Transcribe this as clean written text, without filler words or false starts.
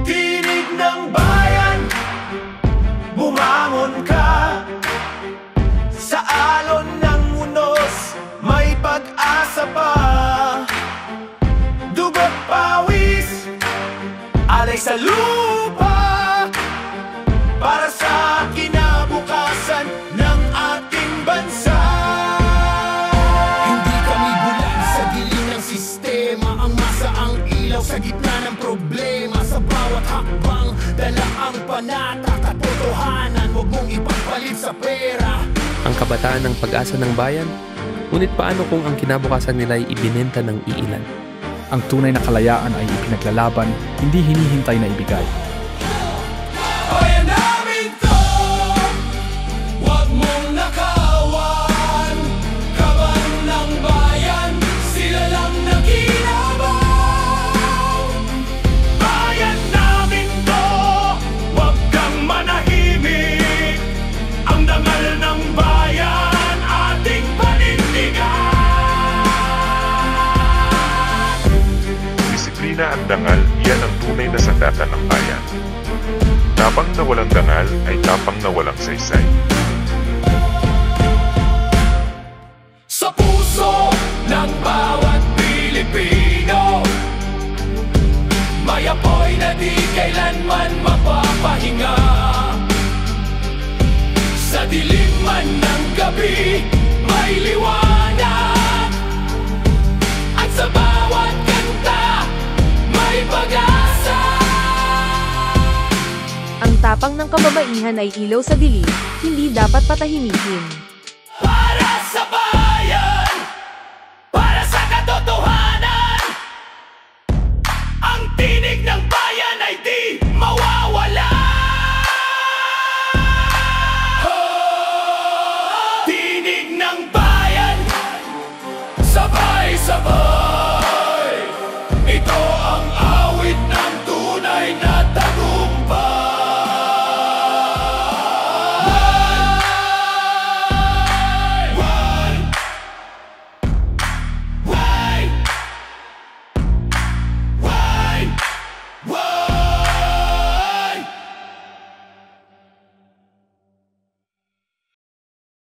Tinig ng bayan, bumangon ka. Sa alon ng unos, may pag-asa pa. Dugo't pawis, alay sa lupa, para sa kinabukasan ng ating bansa. Hindi kami bulan sa dilim ng sistema, ang masa ang ilaw sa gitna ng problema. Sa bawat hakbang, dala ang panata, katotohanan, huwag mong ipagpalit sa pera. Ang kabataan ng pag-asa ng bayan, ngunit paano kung ang kinabukasan nila ay ibinenta ng iilan? Ang tunay na kalayaan ay ipinaglalaban, hindi hinihintay na ibigay. Bayan namin to, huwag mong nakawan. Kaban ng bayan, sila lang nakinabang. Bayan namin to, huwag kang manahimik. Ang dangal ng bayan, ating panindigan. Disiplina at dangal, yan ang tunay na sandata ng bayan. Tapang na walang dangal ay tapang na walang saysay. Sa puso ng bawat Pilipino, may apoy na di kailanman mapapahinga. Sa dilim man ng gabi, may liwanag. At sa bawat kanta, may pag-asa. Ang tapang ng kababaihan ay ilaw sa dilim, hindi dapat patahimikin. Para sa